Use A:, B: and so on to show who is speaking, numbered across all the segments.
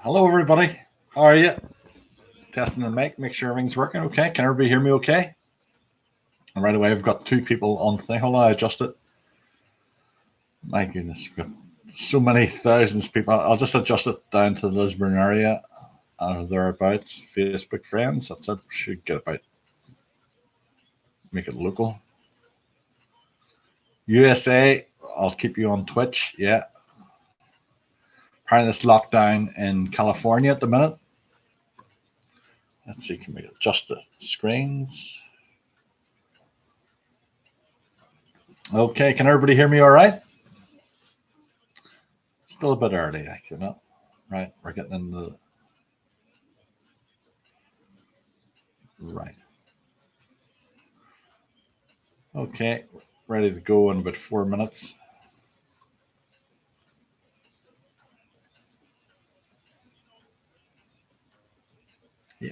A: Hello, everybody. How are you? Testing the mic, make sure everything's working okay. Can everybody hear me okay? And right away, I've got two people on the thing. Hold on, I adjust it. My goodness, we've got so many thousands of people. I'll just adjust it down to the Lisburn area or thereabouts. Facebook friends, that's it. Should get about, make it local. USA, I'll keep you on Twitch. Yeah. Apparently, it's lockdown in California at the minute. Let's see, can we adjust the screens? Okay, can everybody hear me all right? Still a bit early, you know. Right, we're getting in the... Right. Okay, ready to go in about 4 minutes. Yeah.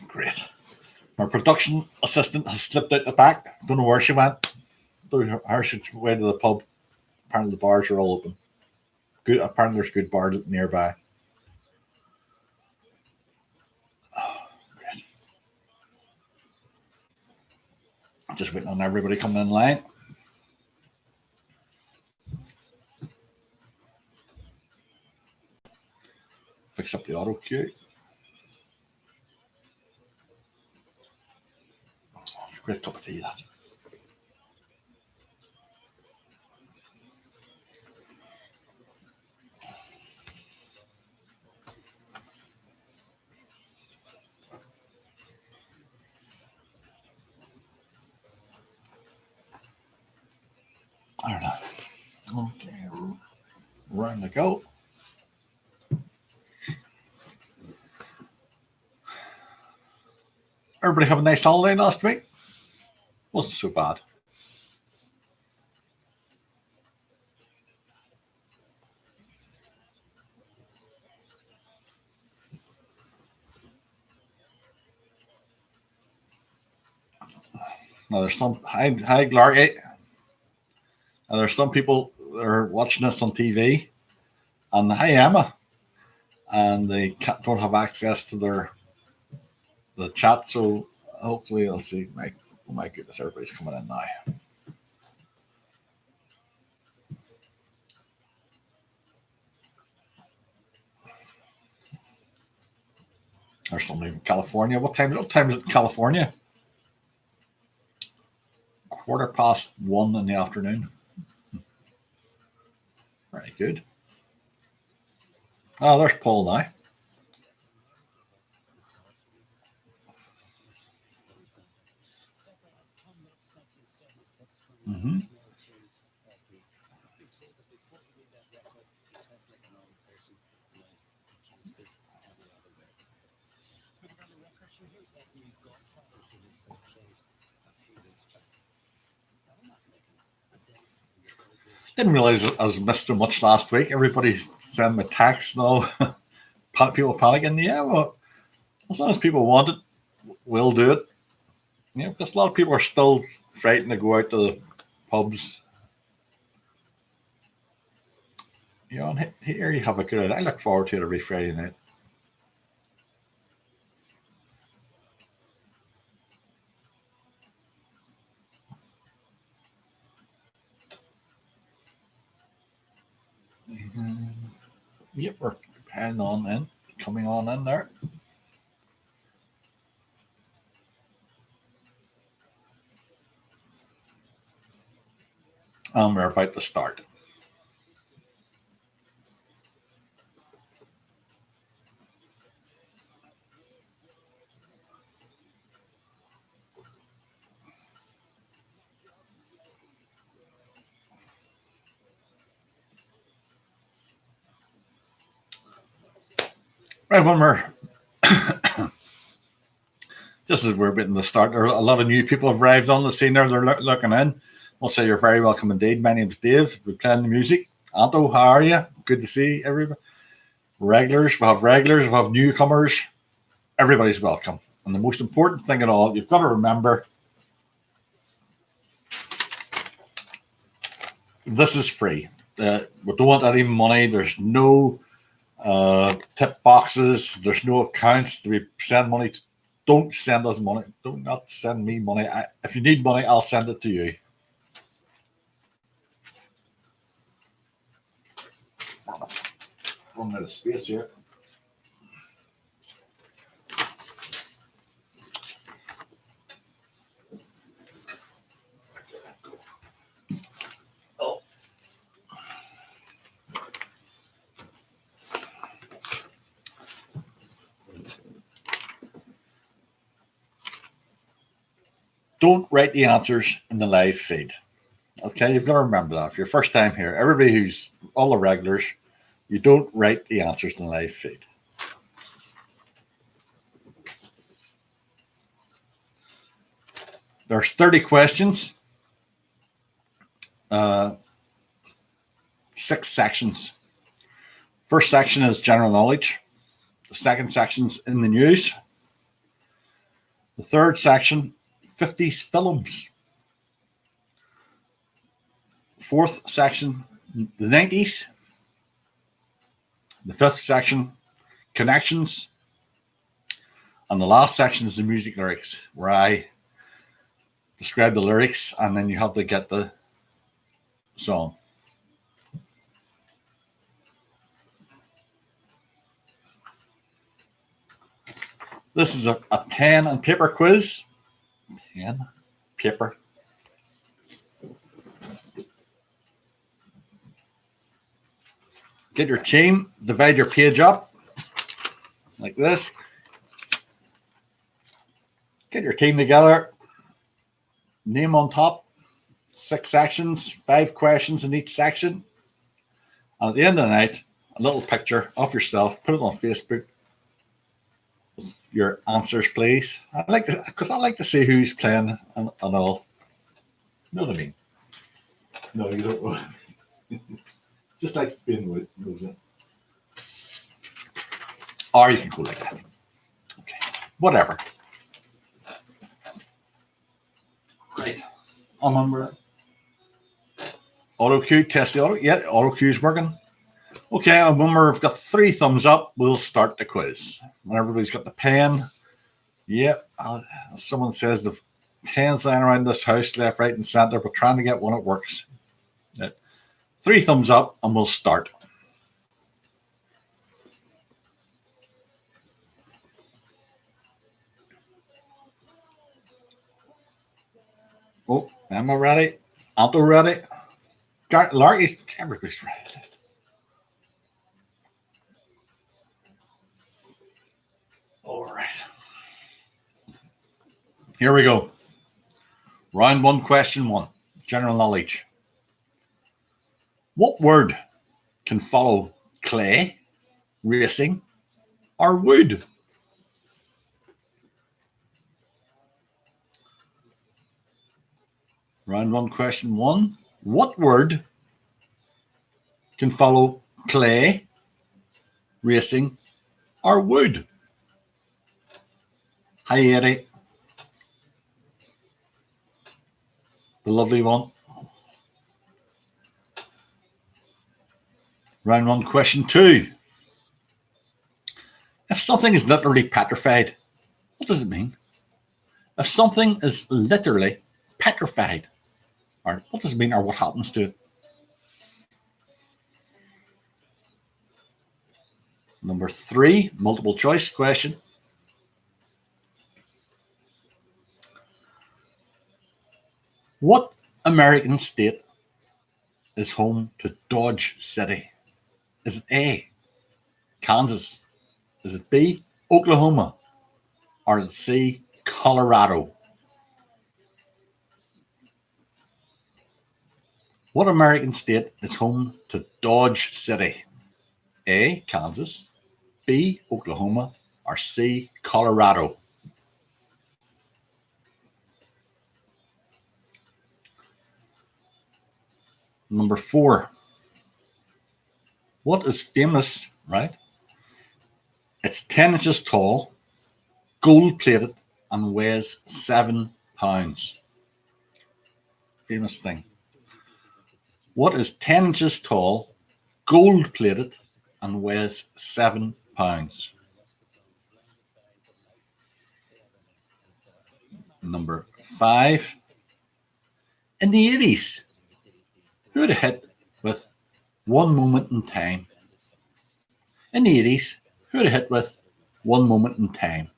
A: Great. Our production assistant has slipped out the back. Don't know where she went. Her should way to the pub. Apparently the bars are all open. Good. Apparently there's good bar nearby. Oh, great. Just waiting on everybody coming in line. Fix up the auto cue. It's a great cup of tea, that. I don't know. Okay, round to go. Everybody have a nice holiday last week? Wasn't so bad. Now there's some hi Glargy. Now there's some people that are watching this on TV, and hi Emma, and they don't have access to the chat. So hopefully, I'll see. Oh my goodness, everybody's coming in now. There's somebody in California. What time is it in California? 1:15 in the afternoon. Very good. Oh, there's Paul now. Mm-hmm. Didn't realize I was missed so much last week. Everybody's sending me texts now. People panicking. Yeah, well, as long as people want it, we'll do it. Yeah, because a lot of people are still frightened to go out to the pubs. You know, and here you have a good. I look forward to it every Friday night. Yep, we're heading on in, coming on in there. And we're about to start. Right, when we're just as we're getting the start, there are a lot of new people have arrived on the scene there. They're looking in. We'll say you're very welcome indeed. My name's Dave. We're playing the music. Anto, how are you? Good to see everybody. Regulars, we have newcomers. Everybody's welcome. And the most important thing at all, you've got to remember, this is free. We don't want any money. There's no tip boxes. There's no accounts to be send money to. Don't send us money. Do not send me money. If you need money, I'll send it to you. Run out of space here. Oh. Don't write the answers in the live feed. Okay, you've got to remember that. If you're first time here, everybody who's all the regulars, you don't write the answers in the live feed. There's 30 questions, 6 sections. First section is general knowledge. The second section's in the news. The third section, 50s films. Fourth section, the 90s. The fifth section, connections. And the last section is the music lyrics, where I describe the lyrics and then you have to get the song. This is a pen and paper quiz. Pen, paper. Get your team, divide your page up like this. Get your team together. Name on top. 6 sections, 5 questions in each section. And at the end of the night, a little picture of yourself. Put it on Facebook. With your answers, please. I like to see who's playing and all. You know what I mean? No, you don't know. Just like being nosy. Or you can go like that. Okay. Whatever. Right. I'm on auto cue, test the auto. Yeah, auto cue is working. Okay, and when we've got 3 thumbs up, we'll start the quiz. When everybody's got the pen. Yep. Someone says the pen's lying around this house, left, right, and center. We're trying to get one that works. Yeah. 3 thumbs up, and we'll start. Oh, Emma ready? Anto ready? Larky's everybody's ready. All right. Here we go. Round 1, question 1. General knowledge. What word can follow clay, racing, or wood? Round 1, question 1. What word can follow clay, racing, or wood? Hi, Eddie. The lovely one. Round 1, question 2. If something is literally petrified, what does it mean? If something is literally petrified, or what does it mean, or what happens to it? Number 3, multiple choice question. What American state is home to Dodge City? Is it A, Kansas? Is it B, Oklahoma? Or is it C, Colorado? What American state is home to Dodge City? A, Kansas, B, Oklahoma, or C, Colorado? Number 4. What is famous, right? It's 10 inches tall, gold plated, and weighs 7 pounds. Famous thing. What is 10 inches tall, gold plated, and weighs 7 pounds? Number 5. In the 80s, who had a hit with One Moment in Time? In the 80s, who had a hit with One Moment in Time?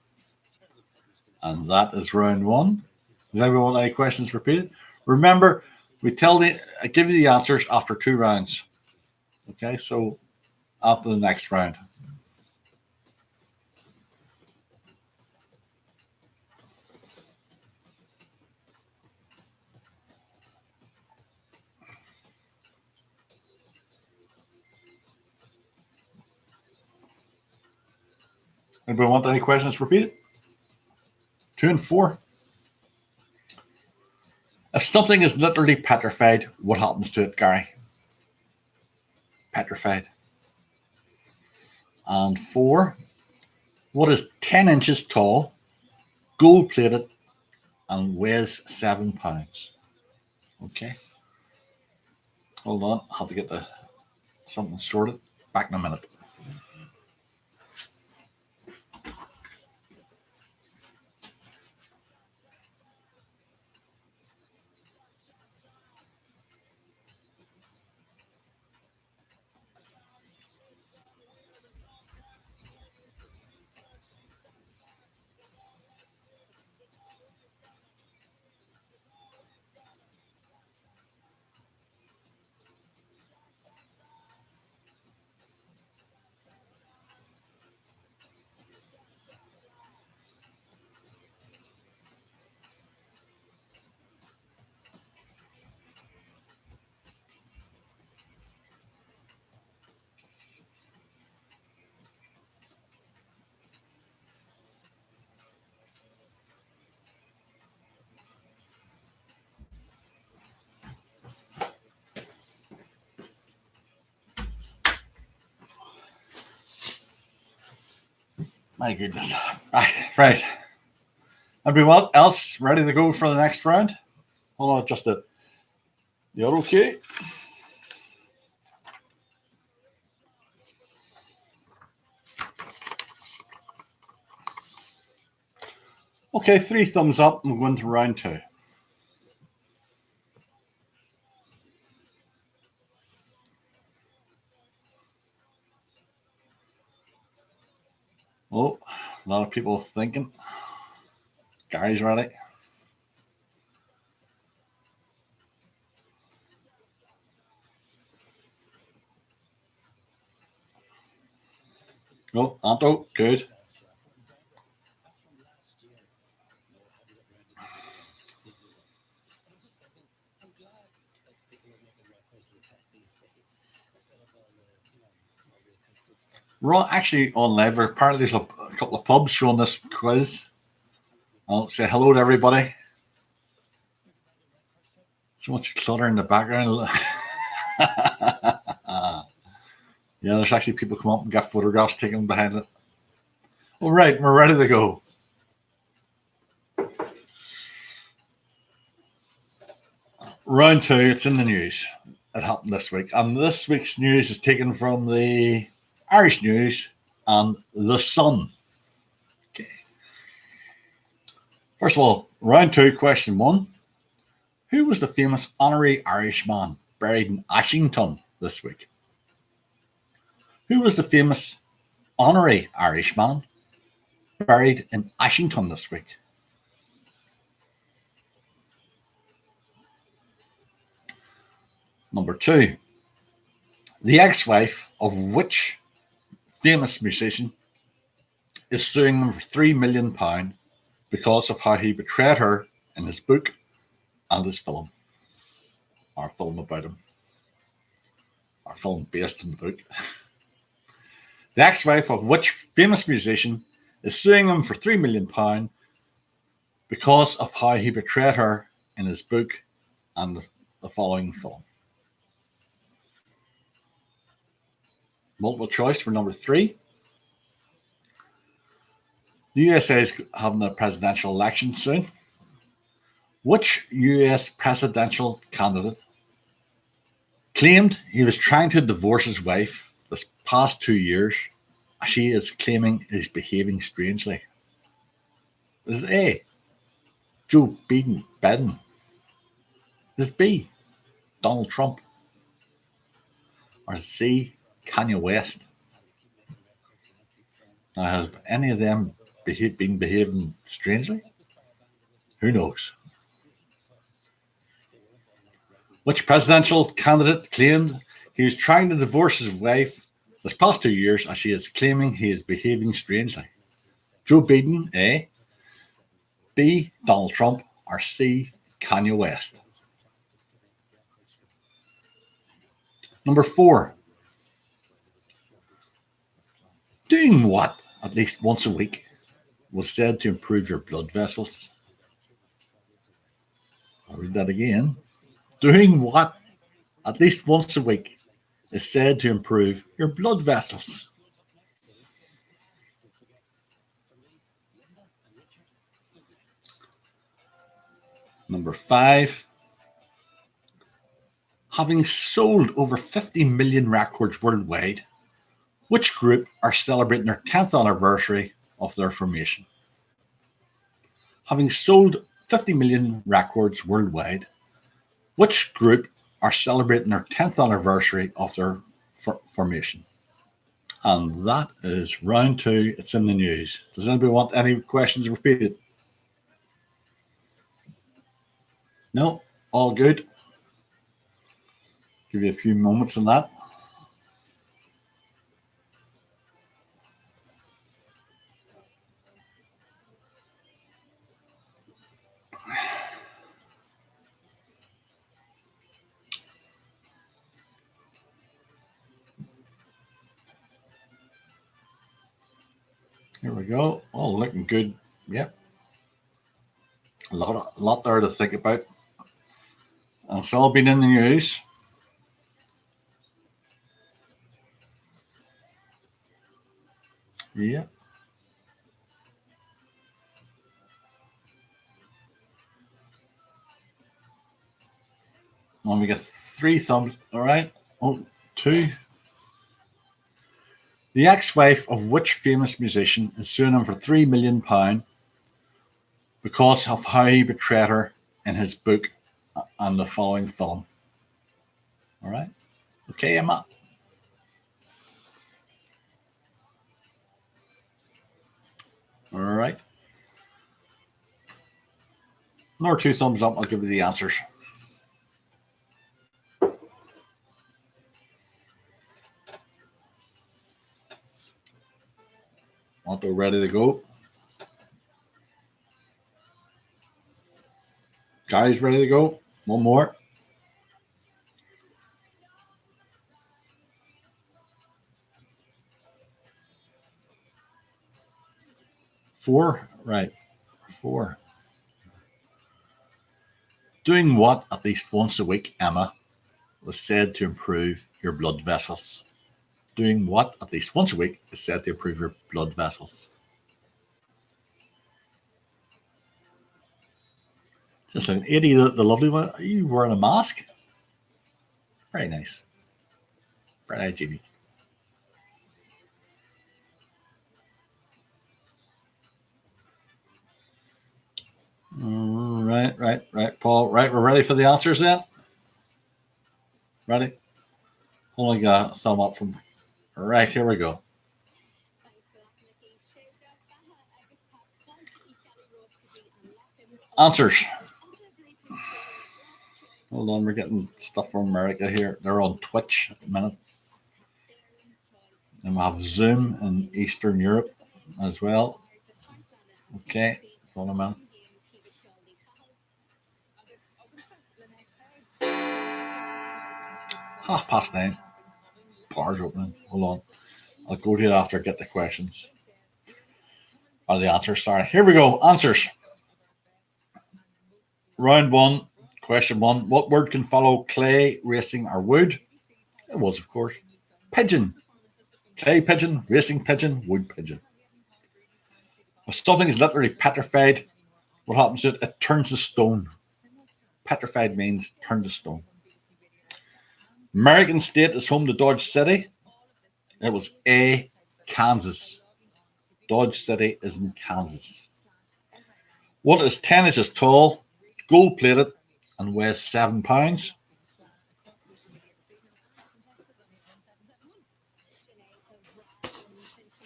A: And that is round one. Does everyone want any questions repeated? Remember, I give you the answers after 2 rounds. Okay, so after the next round. Anybody want any questions repeated? 2 and 4. If something is literally petrified, what happens to it, Gary? Petrified. And 4. What is 10 inches tall, gold plated, and weighs 7 pounds? Okay. Hold on. I have to get something sorted. Back in a minute. My goodness. Right. Everyone else ready to go for the next round? Hold on, just a. You're okay? Okay, 3 thumbs up. I'm going to round 2. Oh, a lot of people thinking. Gary's ready. Oh, Anto, good. We're actually on live. Apparently, there's a couple of pubs showing this quiz. I'll say hello to everybody. So much clutter in the background. Yeah, there's actually people come up and get photographs taken behind it. All right, we're ready to go. Round 2, it's in the news. It happened this week. And this week's news is taken from the Irish News and The Sun. Okay. First of all, round 2, question 1. Who was the famous honorary Irishman buried in Ashington this week? Who was the famous honorary Irishman buried in Ashington this week? Number 2. The ex-wife of which famous musician is suing them for £3 million because of how he betrayed her in his book and his film, or film about him, or film based on the book. The ex-wife of which famous musician is suing him for £3 million because of how he betrayed her in his book and the following film. Multiple choice for number 3. The USA is having a presidential election soon. Which US presidential candidate claimed he was trying to divorce his wife this past 2 years? She is claiming he's behaving strangely. Is it A, Joe Biden? Is it B, Donald Trump? Or C, Kanye West? Now, has any of them been behaving strangely? Who knows? Which presidential candidate claimed he was trying to divorce his wife this past 2 years as she is claiming he is behaving strangely? Joe Biden, A, B, Donald Trump, or C, Kanye West? Number 4. Doing what at least once a week was said to improve your blood vessels? I'll read that again. Doing what at least once a week is said to improve your blood vessels? Number 5. Having sold over 50 million records worldwide, which group are celebrating their 10th anniversary of their formation? Having sold 50 million records worldwide, which group are celebrating their 10th anniversary of their formation? And that is round 2. It's in the news. Does anybody want any questions repeated? No? All good? Give you a few moments on that. Here we go. Oh, looking good. Yep. A lot there to think about. And it's all been in the news. Yeah. And we get 3 thumbs. All right. Oh, 2. The ex-wife of which famous musician is suing him for £3 million because of how he betrayed her in his book and the following film? All right. Okay, Emma. All right. Another 2 thumbs up. I'll give you the answers. Auto ready to go. Guys ready to go. One more. 4. Right. 4. Doing what at least once a week, Emma, was said to improve your blood vessels? Doing what at least once a week is said to improve your blood vessels? Just an 80, the lovely one. Are you wearing a mask? Very nice. Very nice, Jimmy. Right, Paul. Right, we're ready for the answers then? Ready? Only got a thumb up from. Right, here we go. Answers. Hold on, we're getting stuff from America here. They're on Twitch at the minute. And we have Zoom in Eastern Europe as well. Okay, hold on a minute. 9:30. Bars opening. Hold on. I'll go to it after I get the questions. Or the answers, sorry. Here we go. Answers. Round 1. Question 1. What word can follow clay, racing, or wood? It was, of course, pigeon. Clay pigeon, racing pigeon, wood pigeon. If something is literally petrified, what happens to it? It turns to stone. Petrified means turn to stone. American state is home to Dodge City. It was A, Kansas. Dodge City is in Kansas. What is 10 inches tall, gold plated, and weighs 7 pounds?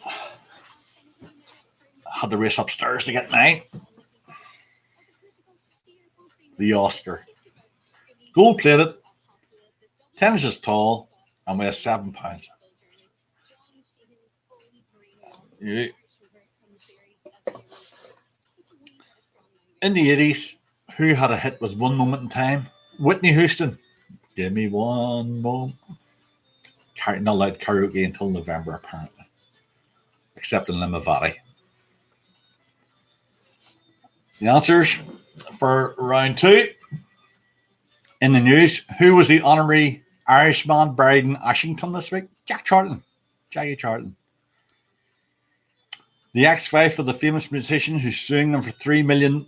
A: I had to race upstairs to get mine. The Oscar. Gold plated, 10 inches tall, and weighs 7 pounds. Yeah. In the 80s, who had a hit with One Moment in Time? Whitney Houston. Give me one moment. Not allowed karaoke until November, apparently, except in Limavady. The answers for round two. In the news, who was the honorary Irishman buried in Ashington this week? Jack Charlton. Jackie Charlton. The ex-wife of the famous musician who's suing them for £3 million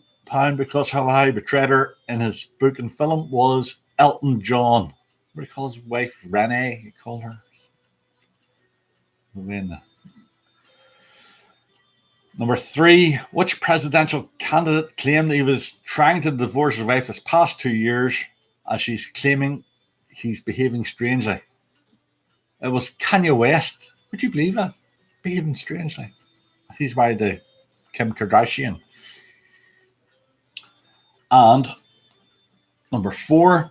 A: because of how he betrayed her in his book and film was Elton John. What do you call his wife? Renee, you call her? Number three, which presidential candidate claimed that he was trying to divorce his wife this past 2 years as she's claiming he's behaving strangely? It was Kanye West. Would you believe that? Behaving strangely. He's married to Kim Kardashian. And number four,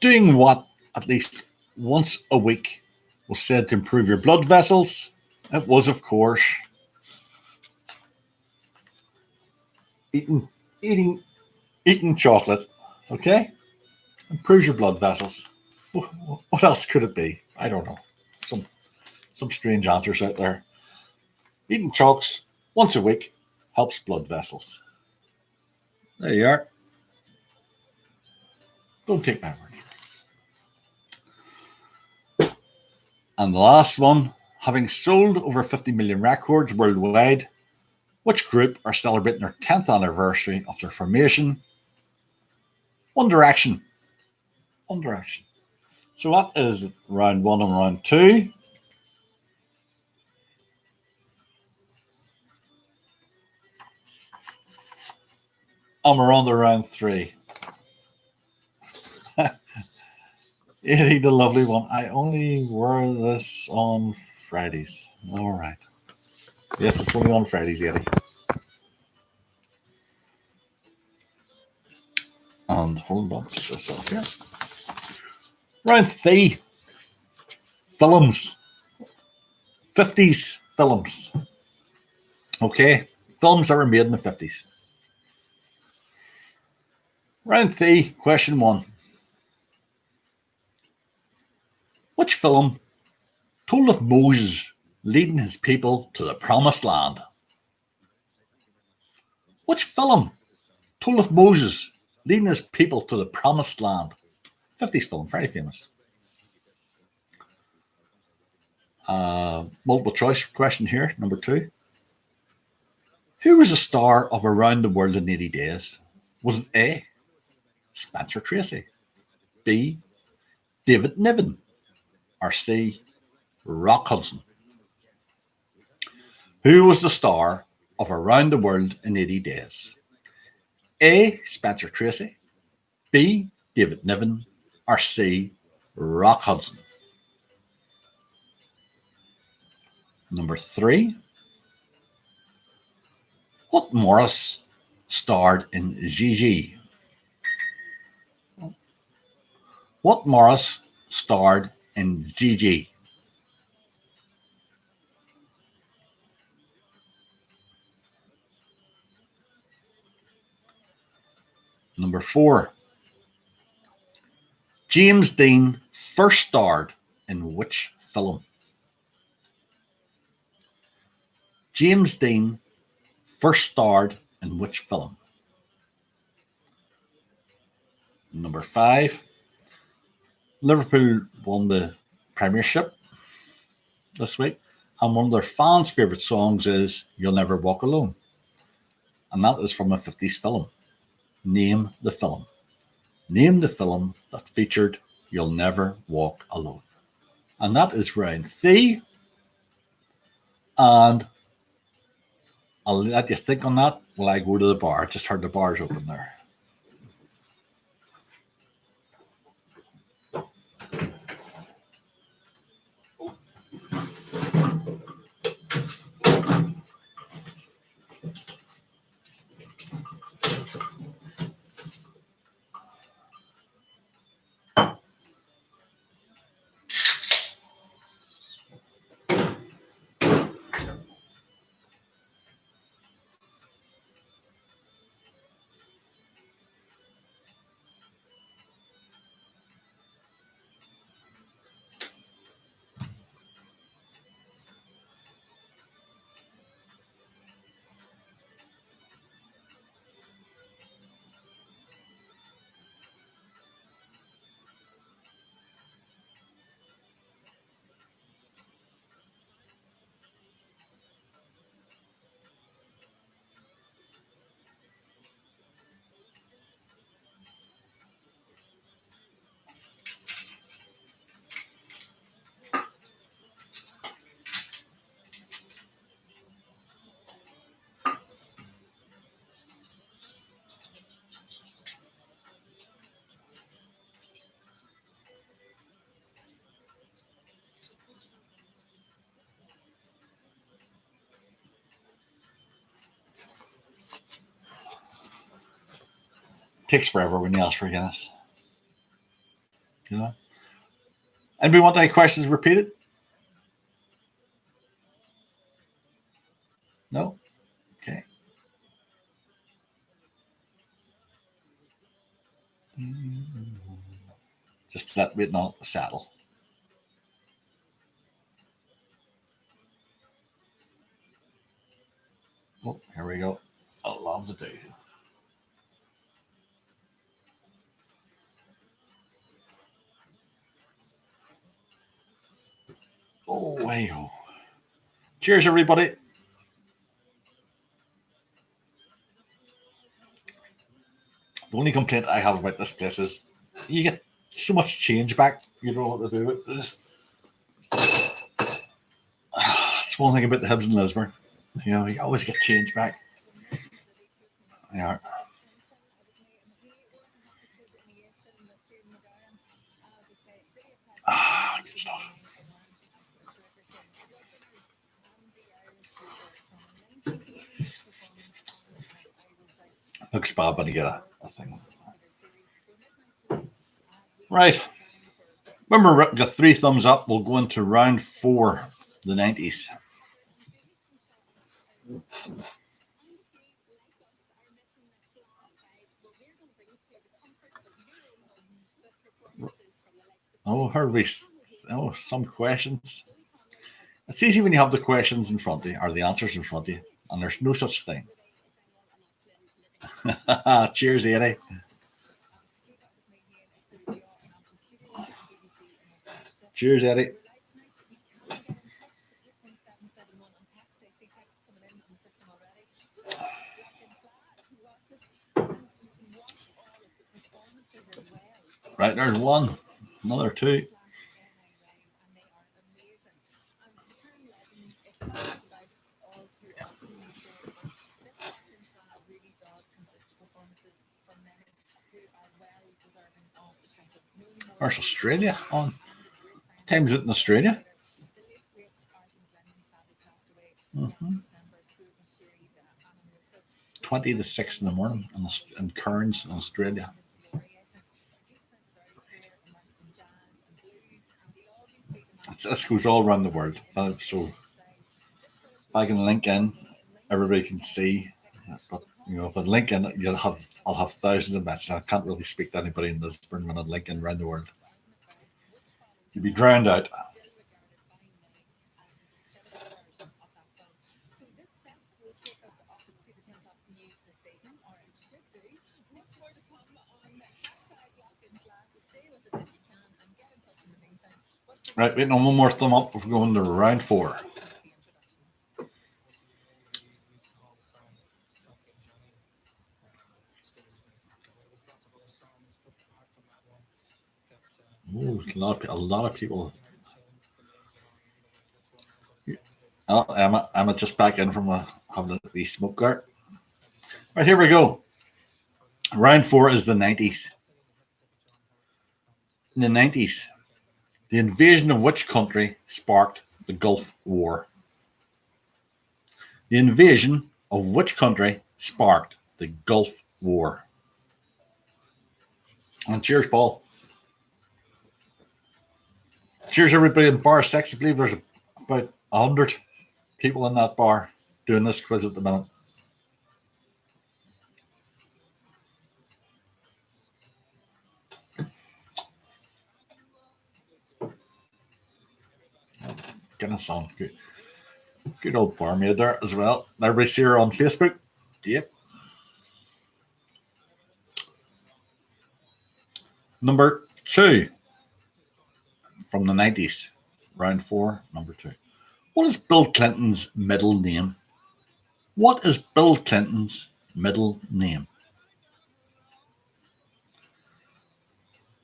A: doing what at least once a week was said to improve your blood vessels. It was, of course, eating chocolate. Okay, improves your blood vessels. What else could it be? I don't know. Some strange answers out there. Eating chocolates once a week helps blood vessels. There you are. Don't take my word. And the last one, having sold over 50 million records worldwide, which group are celebrating their 10th anniversary of their formation? One Direction. One Direction. So that is round one and round two. And we're on to round three. Eddie, the lovely one. I only wear this on Fridays. All right. Yes, it's only on Fridays, Eddie. And hold on, put this off here. Round three. Films. 50s films. Okay. Films that were made in the 50s. Round three, question one. Which film told of Moses leading his people to the promised land? Which film told of Moses leading his people to the promised land? 50s film, very famous. Multiple choice question here, number two. Who was the star of Around the World in 80 Days? Was it A, Spencer Tracy, B, David Niven, or C, Rock Hudson? Who was the star of Around the World in 80 Days? A, Spencer Tracy, B, David Niven, or C, Rock Hudson? Number three. What Morris starred in Gigi? What Morris starred in Gigi? Number four. James Dean first starred in which film? James Dean first starred in which film? Number five. Liverpool won the Premiership this week. And one of their fans' favourite songs is You'll Never Walk Alone. And that is from a 50s film. Name the film. Name the film that featured You'll Never Walk Alone. And that is round three. And I'll let you think on that while I go to the bar. Just heard the bars open there. Takes forever when you ask for Guinness. You know? Anybody want any questions repeated? No? Okay. Just waiting on the saddle. Oh, here we go. A lot to do. Oh, hey ho. Cheers, everybody. The only complaint I have about this place is you get so much change back, you don't know what to do with it. It's one thing about the Hibs in Lisburn. You know, you always get change back. Yeah. Good stuff. Looks bad when you get a thing. Right. Remember, got 3 thumbs up. We'll go into round 4, the 90s. Oh, heard we. Oh, some questions. It's easy when you have the questions in front of you, or the answers in front of you, and there's no such thing. Cheers, Eddie. Cheers, Eddie. Right, there's one. Another 2. Where's Australia on? What time is it in Australia? 20 to 6 in the morning in Cairns, in Australia. This goes all around the world. So if I can link in, everybody can see. But you know, if I link in, I'll have thousands of messages. I can't really speak to anybody in Lisburn when I link in around the world. You'd be drowned out. Right, waiting on one more thumb up before going to round 4. Ooh, a lot of people. Oh, Emma just back in from having the smoke cart. Right, here we go. Round 4 is the 90s. In the 90s, the invasion of which country sparked the Gulf War? The invasion of which country sparked the Gulf War? And cheers, Paul. Cheers, everybody in bar 6. I believe there's about 100 people in that bar doing this quiz at the minute. Goodness on. Good old barmaid there as well. Everybody's here on Facebook. Yep. Number 2 from the 90s. Round 4, number 2. What is Bill Clinton's middle name? What is Bill Clinton's middle name?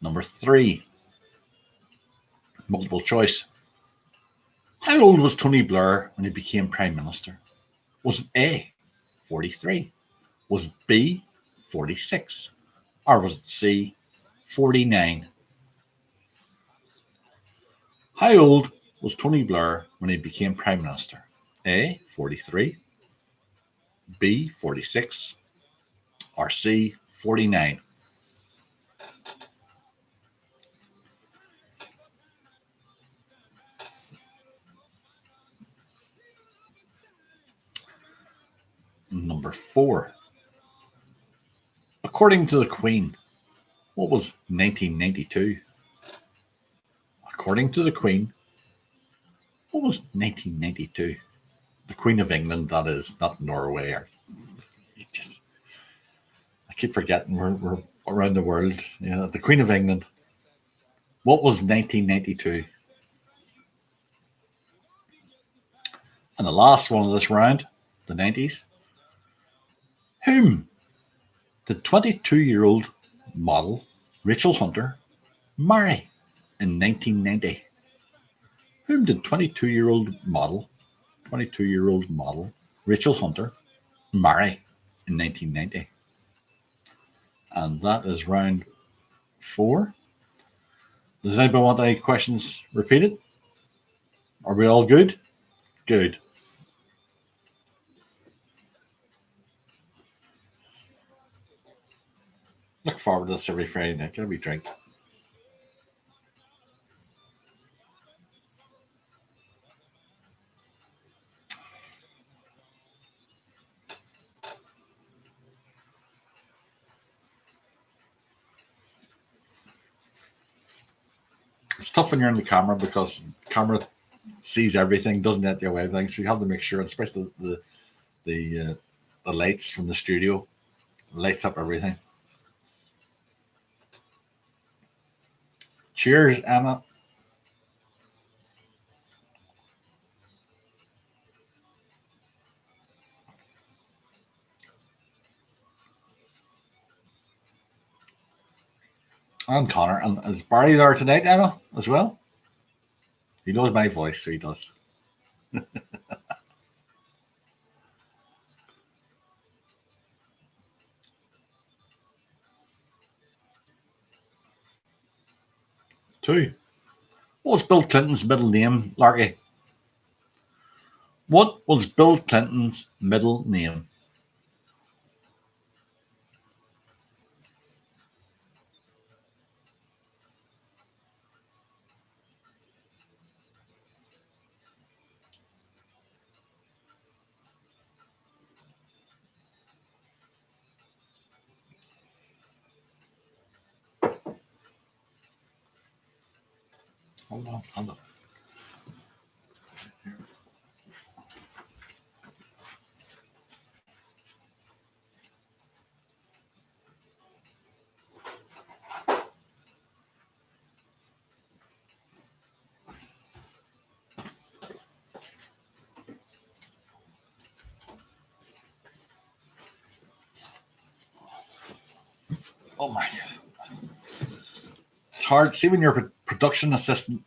A: Number 3. Multiple choice. How old was Tony Blair when he became Prime Minister? Was it A, 43? Was it B, 46? Or was it C, 49? How old was Tony Blair when he became Prime Minister? A, 43, B, 46, or C, 49? Number 4. According to the Queen, what was 1992? According to the Queen, what was 1992? The Queen of England, that is, not Norway. I keep forgetting we're around the world. Yeah, the Queen of England. What was 1992? And the last one of this round, the 90s. Whom did 22-year-old model Rachel Hunter marry in 1990? Whom did 22-year-old model Rachel Hunter marry in 1990? And that is round 4. Does anybody want any questions repeated? Are we all good? Good. Look forward to this every Friday night. Get a wee drink. It's tough when you're in the camera because the camera sees everything, doesn't get away with things. So you have to make sure, especially the lights from the studio, lights up everything. Cheers, Emma. And Connor. And is Barry there tonight, Emma, as well? He knows my voice, so he does. 2. What was Bill Clinton's middle name, Larky? What was Bill Clinton's middle name? Hold on. Oh my God. hard. See when your production assistant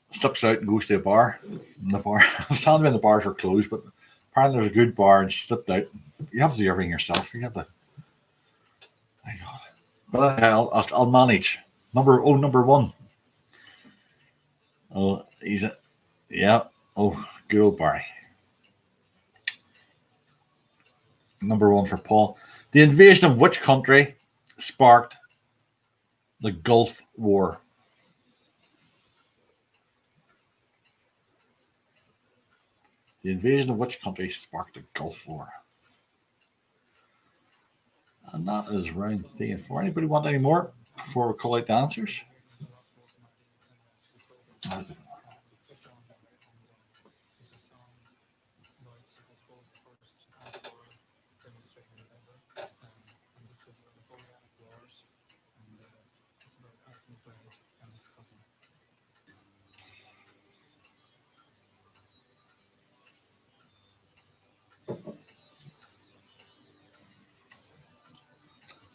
A: slips out and goes to a bar. And the bar, I was telling when the bars are closed, but apparently there's a good bar and she slipped out. You have to do everything yourself. You have to. My God. But I'll manage. Number one. Oh, yeah. Oh, good old Barry. Number one for Paul. The invasion of which country sparked the Gulf War? The invasion of which country sparked the Gulf War? And that is round 3 and 4. Anybody want any more before we call out the answers?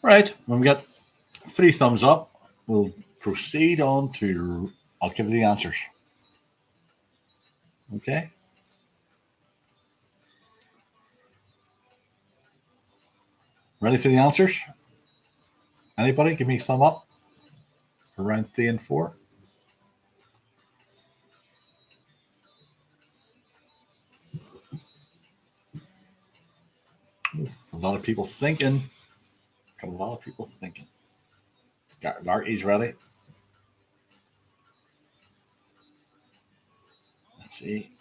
A: Right, when we get 3 thumbs up, we'll proceed on to, I'll give you the answers. Okay. Ready for the answers? Anybody? Give me a thumb up for round 3 and 4. A lot of people thinking. Got a lot of people thinking. Got Larky's ready. Let's see.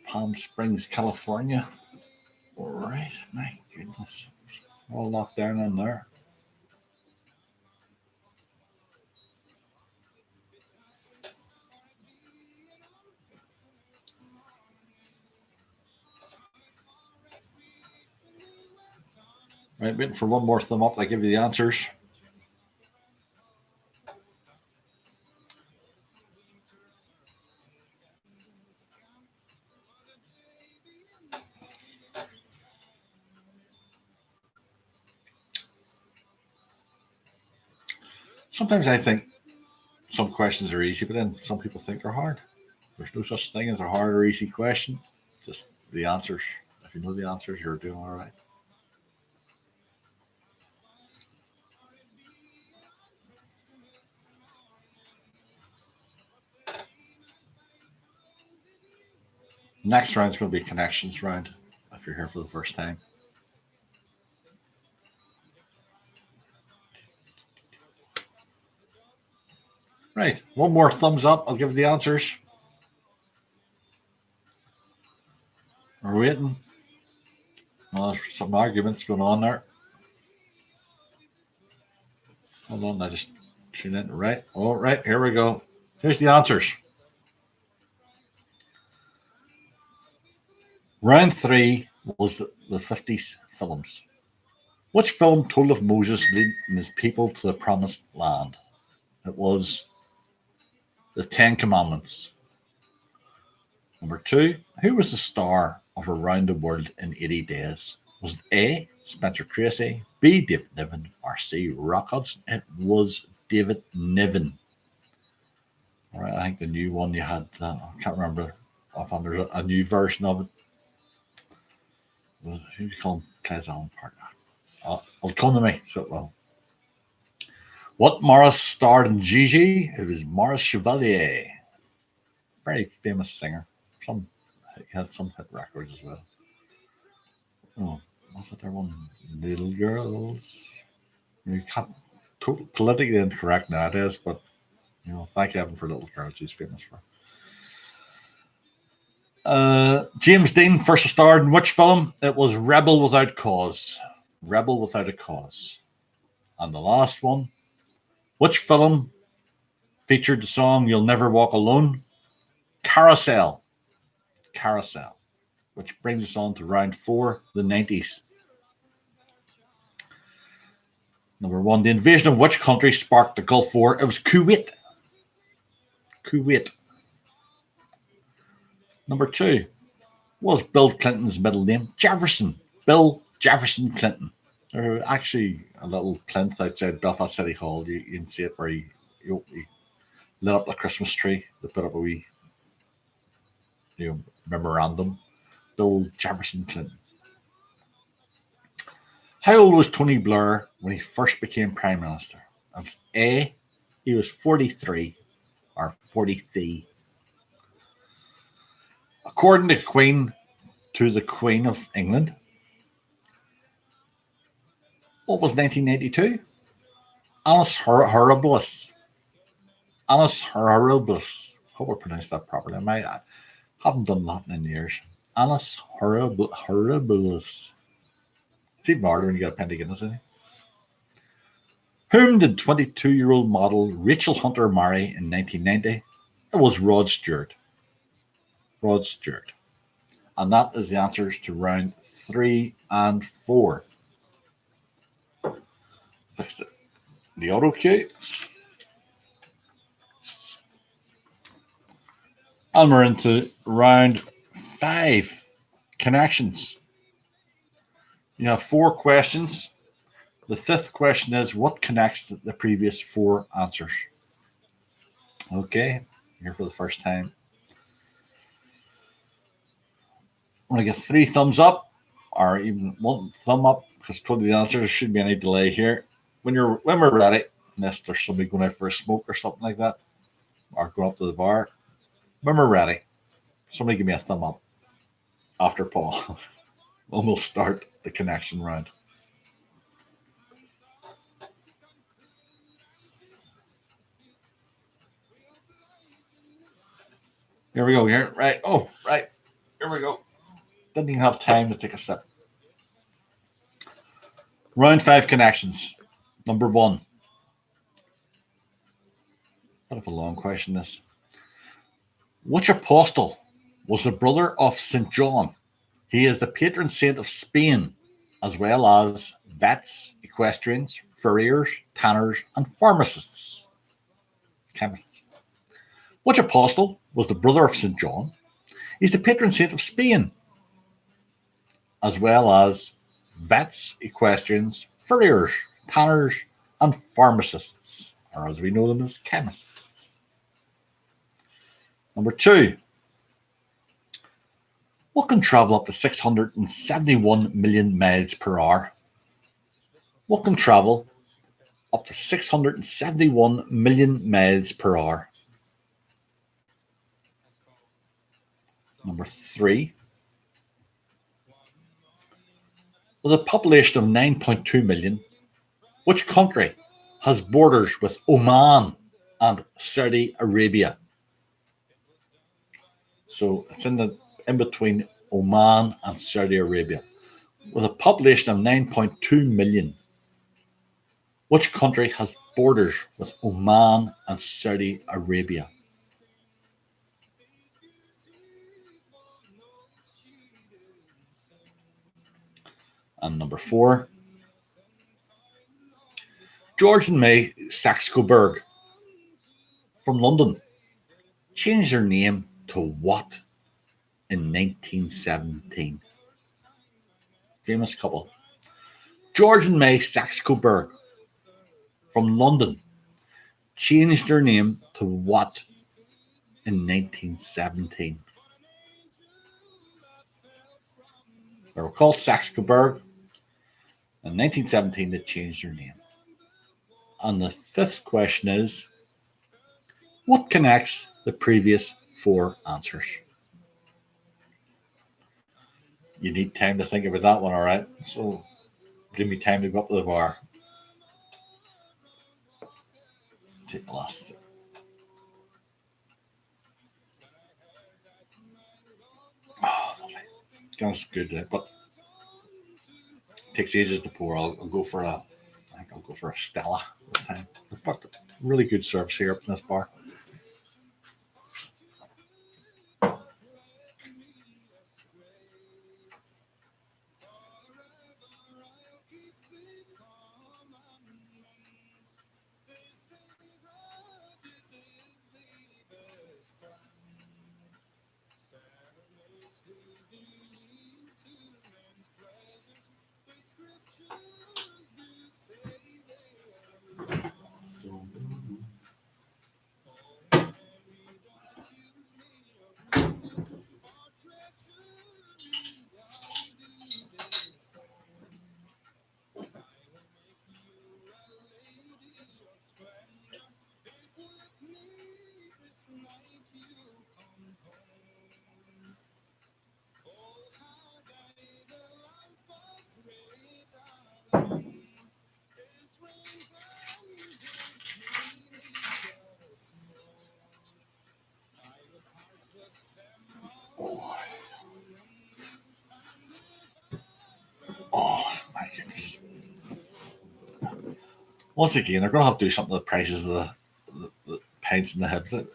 A: Palm Springs, California. All right. My goodness. All locked down in there. Right, waiting for one more thumb up. I give you the answers. Sometimes I think some questions are easy, but then some people think they're hard. There's no such thing as a hard or easy question. Just the answers. If you know the answers, you're doing all right. Next round is going to be connections round if you're here for the first time. Right, one more thumbs up. I'll give the answers. We're waiting. Well, there's some arguments going on there. Hold on, I just tune in. Right, all right, here we go. Here's the answers. Round 3 was the 50s films. Which film told of Moses leading his people to the promised land? It was the 10 Commandments. Number 2, who was the star of Around the World in 80 Days? Was it A, Spencer Tracy, B, David Niven, or C, Rock Hudson? It was David Niven. All right, I think the new one you had, I can't remember offhand, there's a new version of it. Who do you call him? Claes Allen Park. It'll come to me, so it will. What Morris starred in Gigi? It was Maurice Chevalier. Very famous singer. He had some hit records as well. Oh, what's that one? Little Girls. You can't politically incorrect nowadays, but thank heaven for Little Girls. He's famous for. James Dean first starred in which film? It was Rebel Without Cause. Rebel Without a Cause. And the last one, which film featured the song You'll Never Walk Alone? Carousel. Carousel. Which brings us on to round 4, the 90s. Number 1, the invasion of which country sparked the Gulf War? It was Kuwait. Kuwait. Number 2, what was Bill Clinton's middle name? Jefferson. Bill Jefferson Clinton. There's actually a little plinth outside Belfast City Hall. You can see it where he you lit up the Christmas tree. They put up a wee memorandum. Bill Jefferson Clinton. How old was Tony Blair when he first became Prime Minister? It was A, he was 43 or 43. According to the Queen of England, what was 1992? Annus Horribilis. Annus Horribilis. Hope I pronounced that properly. I haven't done Latin in years. Annus Horribilis. It's even harder when you get a pen to Guinness in it. Whom did 22-year-old model Rachel Hunter marry in 1990? It was Rod Stewart. Rod Stewart. And that is the answers to round 3 and 4. Fixed it. The auto cue. And we're into round 5. Connections. You have 4 questions. The 5th question is, what connects the previous 4 answers? Okay, here for the first time. I'm going to get 3 thumbs up, or even 1 thumb up, because totally the answers. There shouldn't be any delay here. When we're ready, unless there's somebody going out for a smoke or something like that, or going up to the bar. When we're ready, somebody give me a thumb up after Paul. And we'll start the connection round. Here we go. Here, right. Oh, right. Here we go. Didn't even have time to take a sip. Round 5 connections. Number 1. Bit of a long question, this. Which apostle was the brother of St. John? He is the patron saint of Spain, as well as vets, equestrians, furriers, tanners, and pharmacists. Chemists. Which apostle was the brother of St. John? He's the patron saint of Spain, as well as vets, equestrians, furriers, tanners, and pharmacists, or as we know them as chemists. Number 2. What can travel up to 671 million miles per hour? What can travel up to 671 million miles per hour? Number 3. With a population of 9.2 million, which country has borders with Oman and Saudi Arabia? So it's in between Oman and Saudi Arabia. With a population of 9.2 million, which country has borders with Oman and Saudi Arabia? And number 4. George and May Saxe-Coburg from London changed their name to what in 1917? Famous couple. George and May Saxe-Coburg from London changed their name to what in 1917? They were called Saxe-Coburg. In 1917, they changed their name. And the 5th question is, what connects the previous 4 answers? You need time to think about that one, all right? So give me time to go up to the bar. Take the last sip. Oh, lovely. It's good, but it takes ages to pour. I'll go for a Stella this time. But really good service here up in this bar. Once again, they're going to have to do something to the prices of the pints and the Hibs.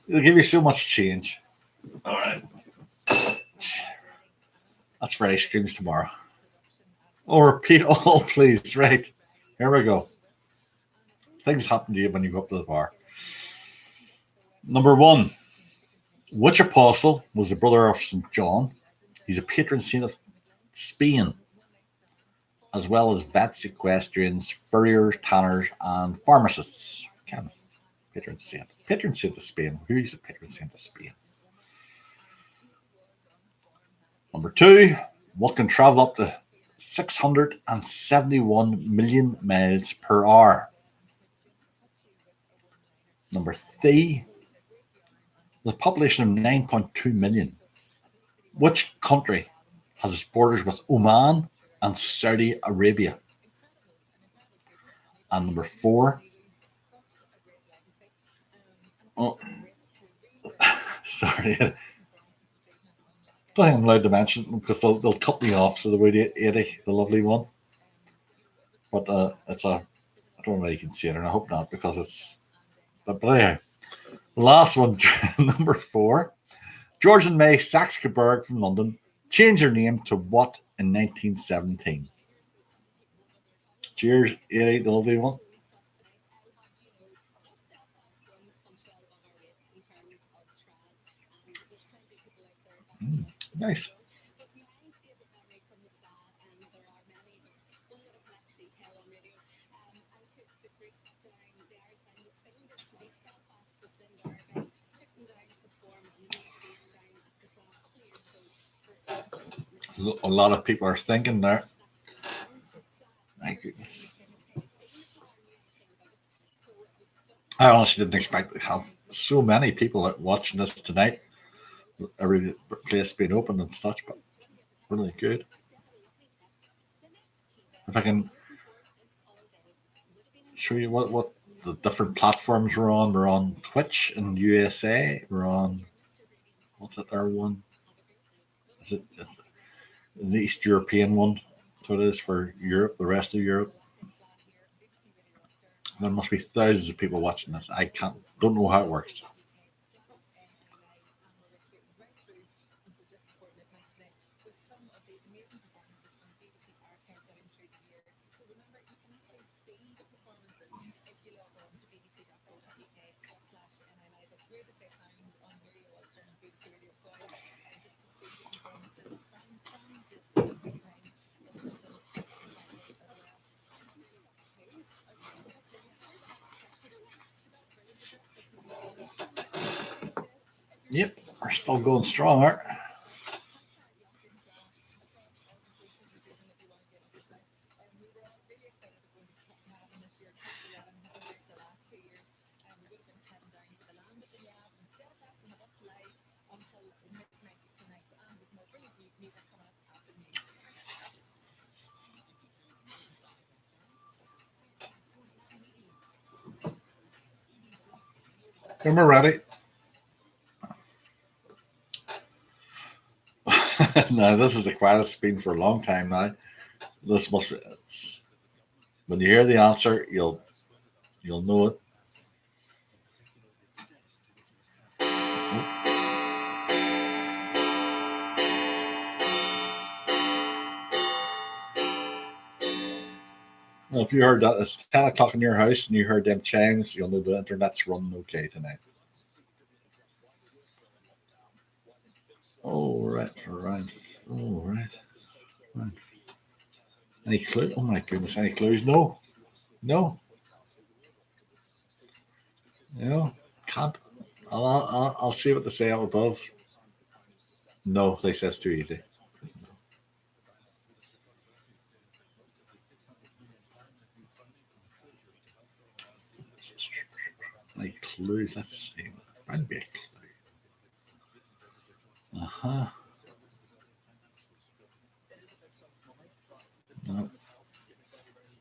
A: They'll give you so much change. All right. That's for ice creams tomorrow. Oh, repeat all, please. Right. Here we go. Things happen to you when you go up to the bar. Number 1. Which apostle was the brother of St. John? He's a patron saint of Spain, as well as vets, equestrians, furriers, tanners, and pharmacists. Chemists. Patron saint. Patron saint of Spain. Who's the patron saint of Spain? Number 2. What can travel up to 671 million miles per hour? Number 3. The population of 9.2 million. Which country has its borders with Oman and Saudi Arabia? And number 4. Oh, sorry. I don't think I'm allowed to mention them because they'll cut me off. So the way 80, the lovely one. But it's a, I don't know if you can see it, and I hope not because it's, but anyway. The last one, number 4. George and May Saxe-Coburg from London changed their name to what in 1917? Cheers, 80, the lovely one. Nice. A lot of people are thinking there. My goodness. I honestly didn't expect to have so many people watching this tonight. Every place being open and such, but really good. If I can show you what the different platforms we're on Twitch in USA. We're on, what's it, our one? Is it the East European one? So it is for Europe, the rest of Europe. There must be thousands of people watching this. I don't know how it works. Yep, we're still going strong, aren't we? And we're ready. No, this is the quietest it's been for a long time now. This must be, when you hear the answer, you'll know it. Well, if you heard that, it's 10 o'clock in your house and you heard them chimes, you'll know the internet's running okay tonight. All right. Any clue? Oh my goodness, any clues? No. Can't. I'll see what they say up above. No, they say it's too easy. Any clues? Let's see. Might be a clue. No.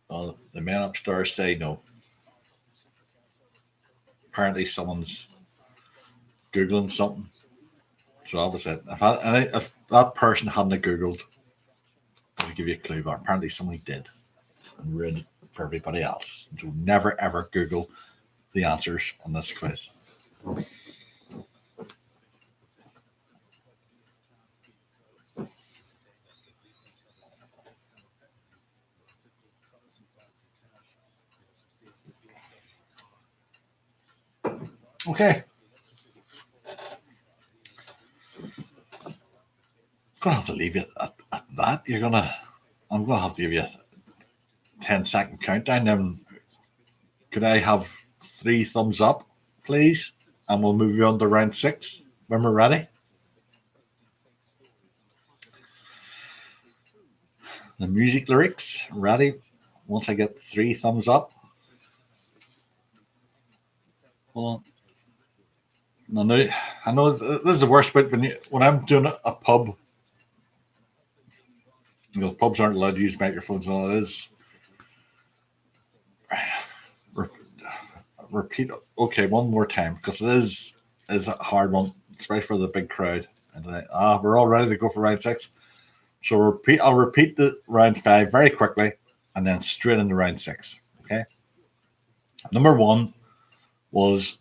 A: Well, the men upstairs say no. Apparently, someone's googling something. So obviously, if that person hadn't Googled, I'll give you a clue. But apparently, somebody did and ruined it for everybody else. Do never ever Google the answers on this quiz. Okay. Gonna have to leave you at that. I'm gonna have to give you a 10-second countdown. Then could I have 3 thumbs up, please? And we'll move you on to round 6 when we're ready. The music lyrics ready. Once I get 3 thumbs up. Hold on. No, I know this is the worst bit when I'm doing a pub. Pubs aren't allowed to use microphones. All it is. Repeat. Okay, one more time because it is a hard one, especially for the big crowd. And we're all ready to go for round 6. So I'll repeat the round 5 very quickly, and then straight into round 6. Okay. Number 1 was,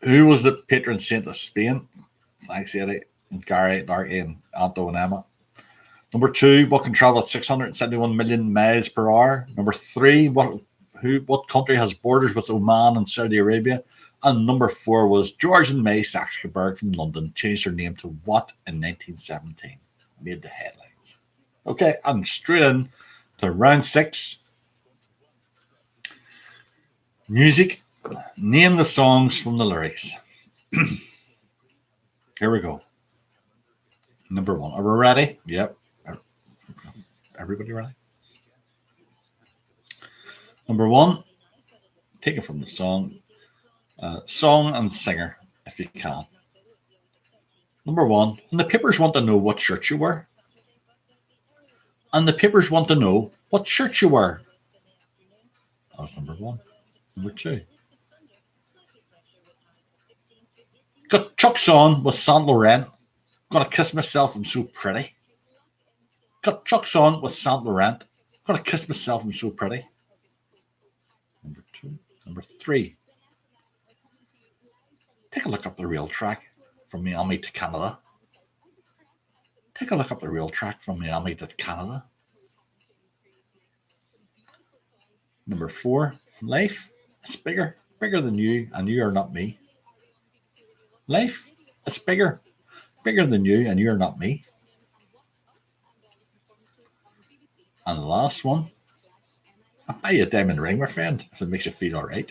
A: who was the patron saint of Spain? Thanks, Eddie and Gary, Darky, and Anto and Emma. Number 2, what can travel at 671 million miles per hour? Number 3, what country has borders with Oman and Saudi Arabia? And number 4 was George and May Saxe-Coburg from London changed their name to what in 1917? Made the headlines. Okay, I'm straight in to round 6. Music. Name the songs from the lyrics. Here we go. Number 1. Are we ready? Yep. Everybody ready? Number 1. Take it from the song. Song and singer, if you can. Number 1. And the papers want to know what shirt you wear. And the papers want to know what shirt you wear. That was number 1. Number 2. Got Chuck's on with Saint Laurent. Gonna kiss myself, I'm so pretty. Got Chuck's on with Saint Laurent. Gonna kiss myself, I'm so pretty. Number 2. Number 3. Take a look up the rail track from Miami to Canada. Take a look up the rail track from Miami to Canada. Number 4. Life. It's bigger than you, and you are not me. Life. It's bigger than you, and you are not me. And the last one. I'll buy you a diamond ring, my friend, if it makes you feel all right.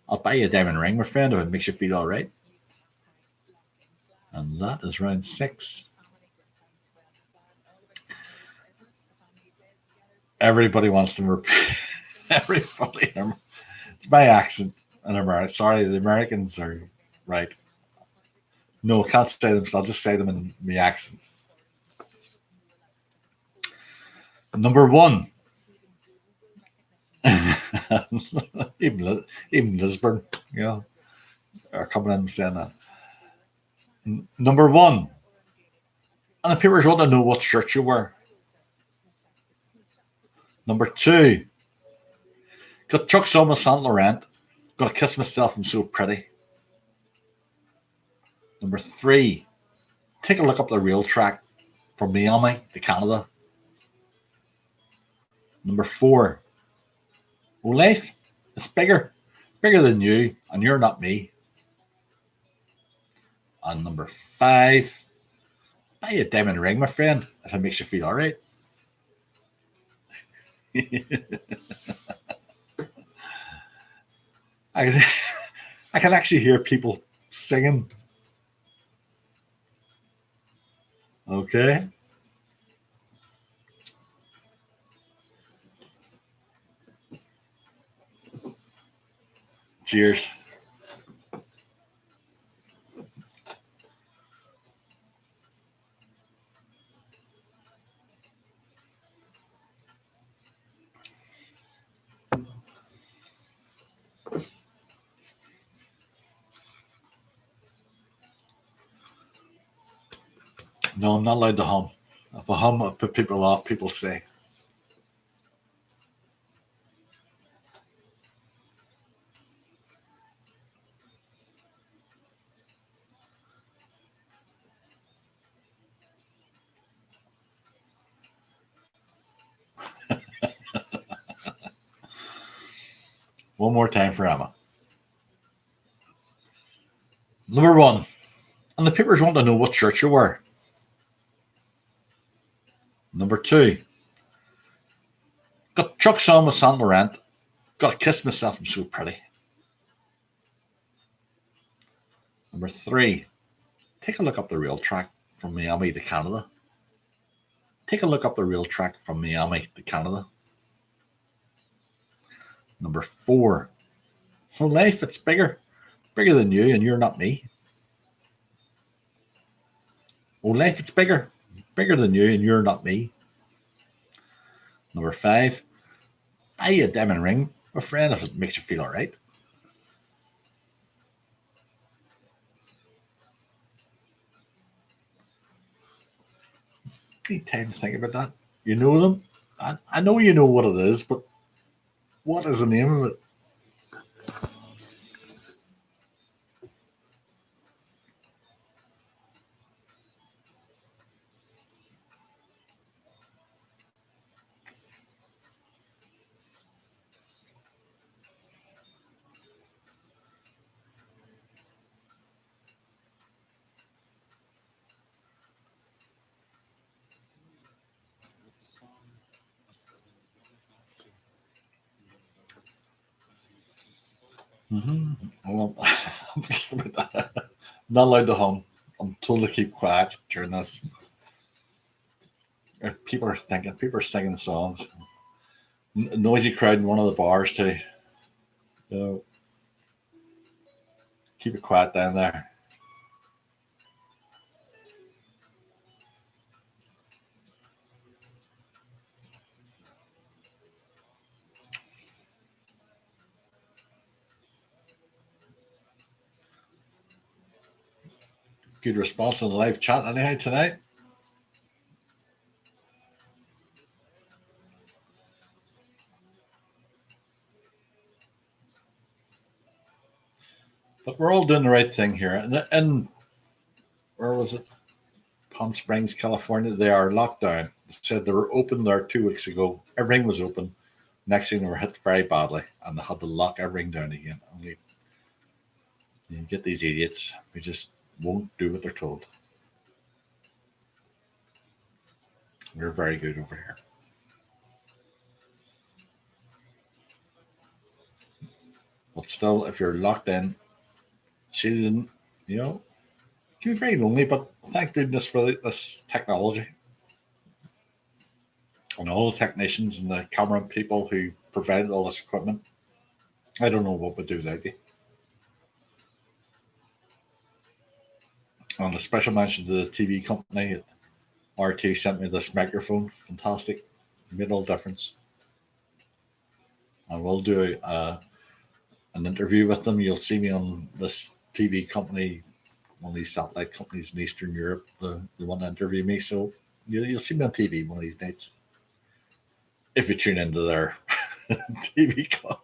A: I'll buy you a diamond ring, my friend, if it makes you feel all right. And that is round 6. Everybody wants to repeat. Everybody. It's my accent. And sorry, the Americans are right. No, I can't say them, so I'll just say them in my accent. Number 1. even Lisburn, are coming in and saying that. Number 1. And the papers want to know what shirt you wear. Number 2. Got Chuck's on with Saint Laurent. Gonna kiss myself, I'm so pretty. Number 3. Take a look up the rail track from Miami to Canada. Number 4. Oh, life, it's bigger than you, and you're not me. And number 5. Buy a diamond ring, my friend, if it makes you feel all right. I can actually hear people singing. Okay. Cheers. No, I'm not allowed to hum. If I hum, I put people off. People say. One more time for Emma. Number 1. And the papers want to know what shirt you wear. Number 2. Got Chuck's on with Saint Laurent. Got to kiss myself, I'm so pretty. Number 3. Take a look up the rail track from Miami to Canada. Take a look up the rail track from Miami to Canada. Number 4. For life, it's bigger. Bigger than you, and you're not me. Oh, life, it's bigger. Bigger than you, and you're not me. Number 5. Buy you a diamond ring, a friend, if it makes you feel all right. Need time to think about that. You know them? I know you know what it is, but what is the name of it? Well, I'm just about that. I'm not allowed to hum. I'm told to keep quiet during this. If people are thinking, people are singing songs. Noisy crowd in one of the bars too. So keep it quiet down there. Good response on the live chat anyhow tonight. But we're all doing the right thing here. And where was it? Palm Springs, California. They are locked down. They said they were open there 2 weeks ago. Everything was open. Next thing they were hit very badly, and they had to lock everything down again. Only you get these idiots who just won't do what they're told. We're very good over here. But still, if you're locked in, shielded, you know, it can be very lonely. But thank goodness for this technology and all the technicians and the camera people who provided all this equipment. I don't know what we'd do without you. And a special mention to the TV company. RT sent me this microphone. Fantastic. Made all the difference. And we'll do an interview with them. You'll see me on this TV company, one of these satellite companies in Eastern Europe. They want to interview me. So you'll see me on TV one of these nights. If you tune into their TV call.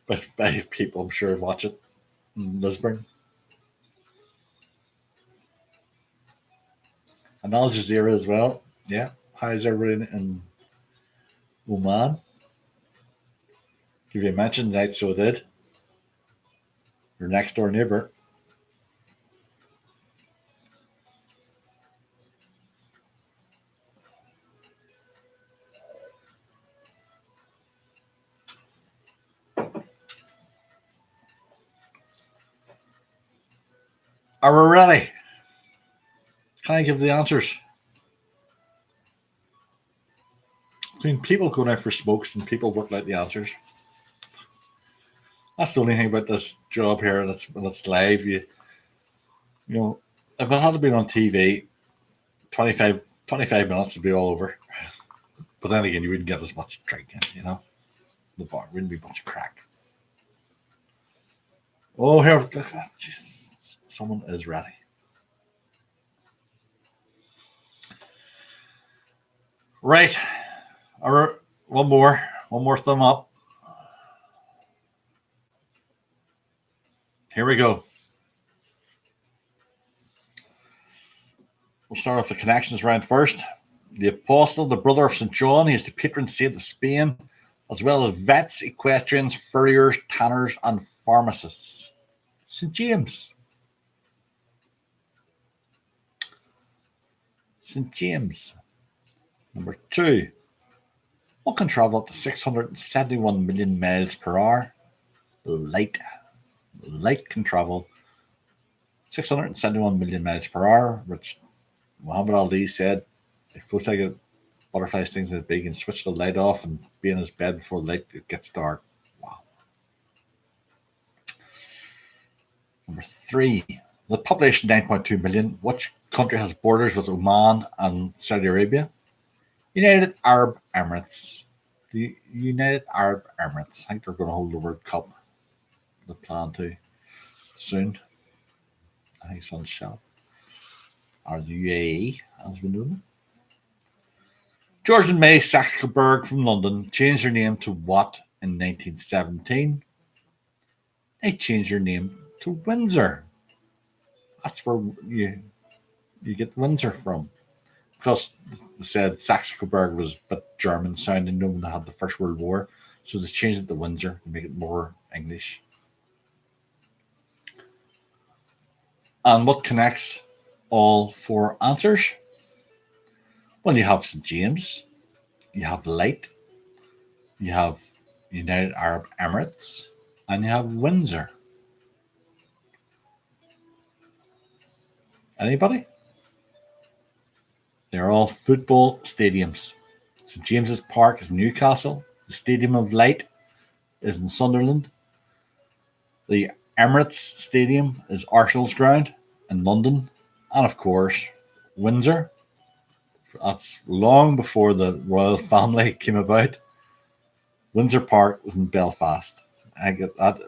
A: But 5 people, I'm sure, watch it in Lisburn. And Al Jazeera as well. Yeah. How's everybody in Oman? Give you a mention tonight, so I did. Your next door neighbor. Are we ready? Can I give the answers? Between people going out for smokes and people working out the answers. That's the only thing about this job here. When it's live, you know, if it had been on TV, 25 minutes would be all over. But then again, you wouldn't get as much drinking, you know. The bar wouldn't be much crack. Oh, here, jeez, someone is ready. Right. One more thumb up. Here we go. We'll start off the connections round first. The Apostle, the brother of St. John, he is the patron saint of Spain, as well as vets, equestrians, furriers, tanners, and pharmacists. St. James. St. James. Number 2. What can travel up to 671 million miles per hour? Light. Light can travel 671 million miles per hour, which Muhammad Ali said, if close like a butterfly stings in his beak and switch the light off and be in his bed before the light gets dark. Wow. Number 3. The population 9.2 million. Which country has borders with Oman and Saudi Arabia? United Arab Emirates. The United Arab Emirates. I think they're going to hold the World Cup. They plan to soon. I think it's on the shelf. Or the UAE, as we know them. George and May Saxe-Coburg from London changed their name to what in 1917? They changed their name to Windsor. That's where you get Windsor from. Because they said Saxe-Coburg was a bit German sounding when they had the First World War. So they changed it to Windsor to make it more English. And what connects all 4 answers? Well, you have St. James, you have Light, you have United Arab Emirates, and you have Windsor. Anybody? They're all football stadiums. St. James's Park is Newcastle. The Stadium of Light is in Sunderland. The Emirates Stadium is Arsenal's ground in London. And of course, Windsor. That's long before the royal family came about. Windsor Park was in Belfast.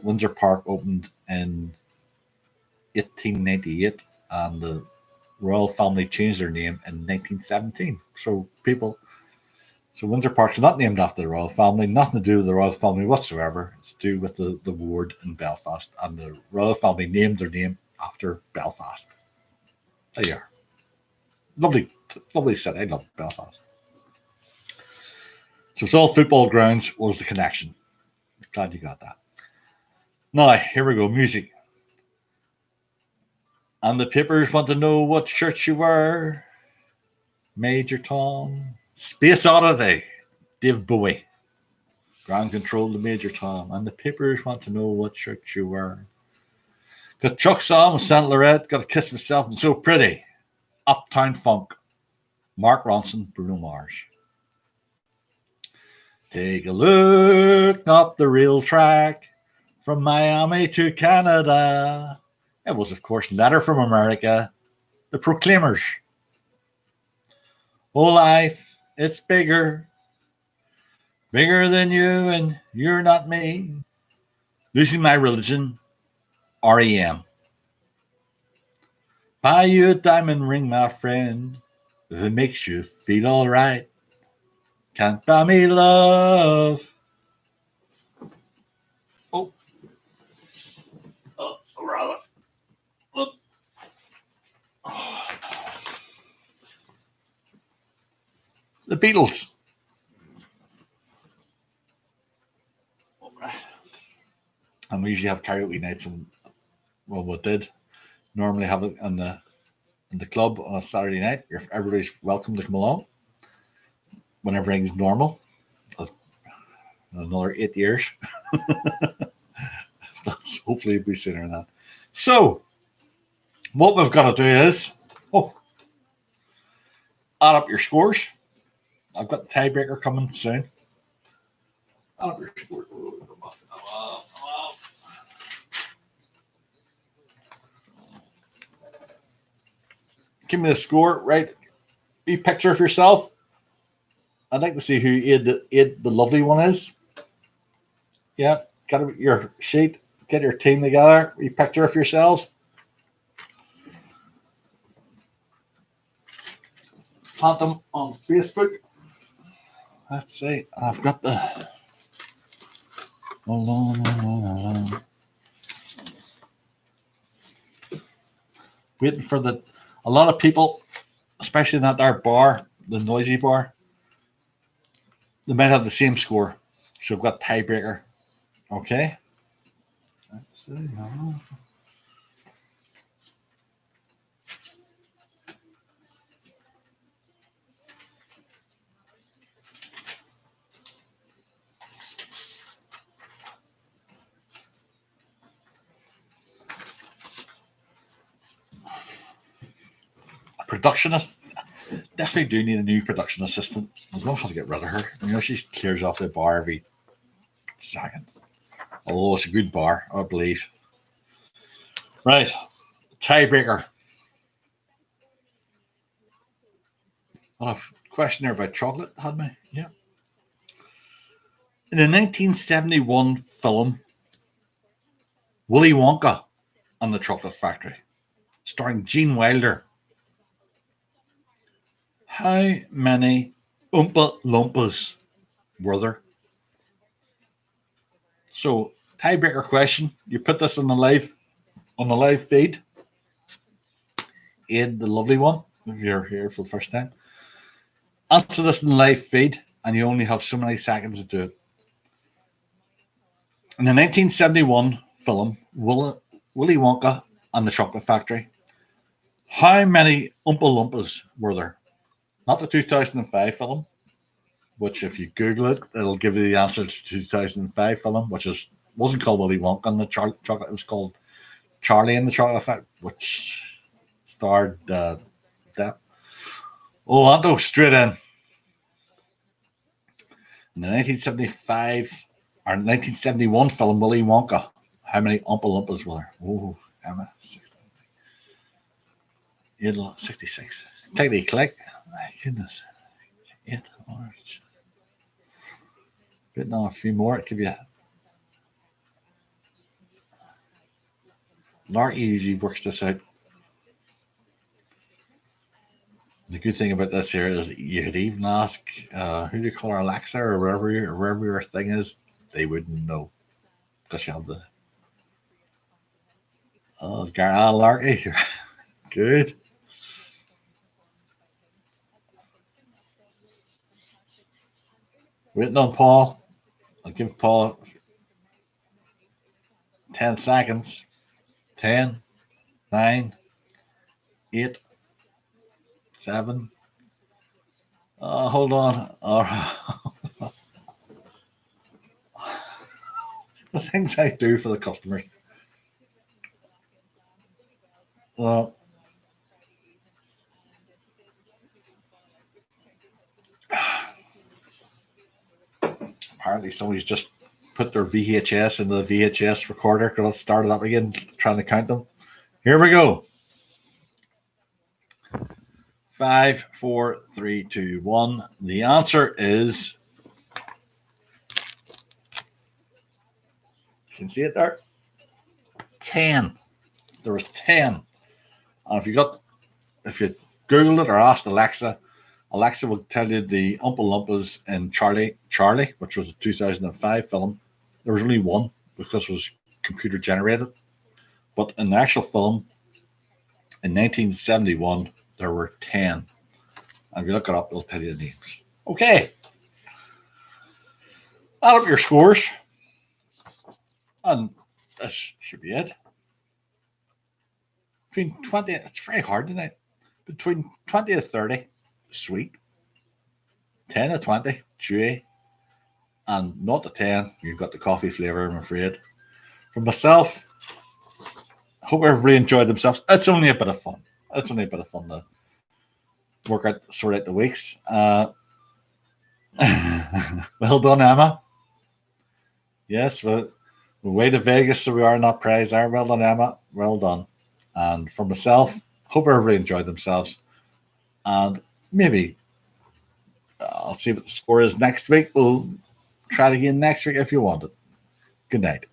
A: Windsor Park opened in 1898 and the royal family changed their name in 1917. So Windsor Park is not named after the royal family, nothing to do with the royal family whatsoever. It's to do with the ward in Belfast, and the royal family named their name after Belfast. There you are. Lovely city. I love Belfast. So it's all football grounds was the connection. Glad you got that. Now, here we go. Music. And the papers want to know what shirt you wear. Major Tom. Space Oddity. Dave Bowie. Ground Control to Major Tom. And the papers want to know what shirt you wear. Got Chuck's on with Saint Laurent. Got to Kiss Myself and So Pretty. Uptown Funk. Mark Ronson, Bruno Mars. Take a look up the rail track from Miami to Canada. It was, of course, Letter from America, the Proclaimers. Oh, life, it's bigger than you, and you're not me. Losing my religion, REM. Buy you a diamond ring, my friend, if it makes you feel all right. Can't buy me love. Oh, rather. Look. Oh. The Beatles. And we usually have karaoke nights, and well, we did normally have it in the club on a Saturday night. Everybody's welcome to come along when everything's normal. That's another 8 years. That's hopefully be sooner than that. So, what we've got to do is add up your scores. I've got the tiebreaker coming soon. Add up your scores. Give me the score, right? Be picture of yourself. I'd like to see who Ed the lovely one is. Yeah, got your sheet. Get your team together. Be picture of yourselves. Plant them on Facebook. Let's see. I've got the. Hold on. Waiting for a lot of people, especially in that bar, the noisy bar, they might have the same score. So we've got tiebreaker. Okay. Let's see. Productionist. Definitely do need a new production assistant. I'm going to have to get rid of her. You know, she clears off the bar every second. Although it's a good bar, I believe. Right. Tiebreaker. What a question there about chocolate had me. Yeah. In the 1971 film Willy Wonka and the Chocolate Factory, starring Gene Wilder, how many Oompa Loompas were there? So, tiebreaker question. You put this on the live feed. Aid, the lovely one, if you're here for the first time. Answer this in the live feed, and you only have so many seconds to do it. In the 1971 film Willy Wonka and the Chocolate Factory, how many Oompa Loompas were there? Not the 2005 film, which if you Google it, it'll give you the answer to 2005 film, which wasn't called Willy Wonka and the Chocolate. It was called Charlie and the Chocolate Factory, which starred Depp. Oh, Anto, straight in. In the 1975 or 1971 film Willy Wonka, how many Oompa Loompas were there? Oh, Emma, 66. Take the click. My goodness. 8 hours. Getting on a few more. It could be a. Larky usually works this out. The good thing about this here is you could even ask who do you call her, Alexa, or wherever your thing is, they wouldn't know because you have the Larky. Good. Waiting on Paul. I'll give Paul 10 seconds. 10, 9, 8, 7. Hold on. The things I do for the customers. Well, apparently somebody's just put their VHS into the VHS recorder because it started up again, trying to count them. Here we go. 5, 4, 3, 2, 1. The answer is. You can see it there. 10. There was 10. And if you Googled it or asked Alexa, Alexa will tell you the Oompa Loompas in Charlie, which was a 2005 film. There was only one because it was computer generated. But in the actual film, in 1971, there were 10. And if you look it up, it'll tell you the names. Okay. Add up your scores. And this should be it. Between 20, it's very hard tonight. Between 20 to 30, sweet. 10 to 20, chewy. And not to 10, you've got the coffee flavour, I'm afraid. For myself, hope everybody enjoyed themselves. It's only a bit of fun. It's only a bit of fun to sort out the weeks. Well done, Emma. Yes, we're way to Vegas, so we are not prize. Well done, Emma. Well done. And for myself, hope everybody enjoyed themselves. And maybe I'll see what the score is next week. We'll try it again next week if you want it. Good night.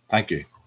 A: Thank you.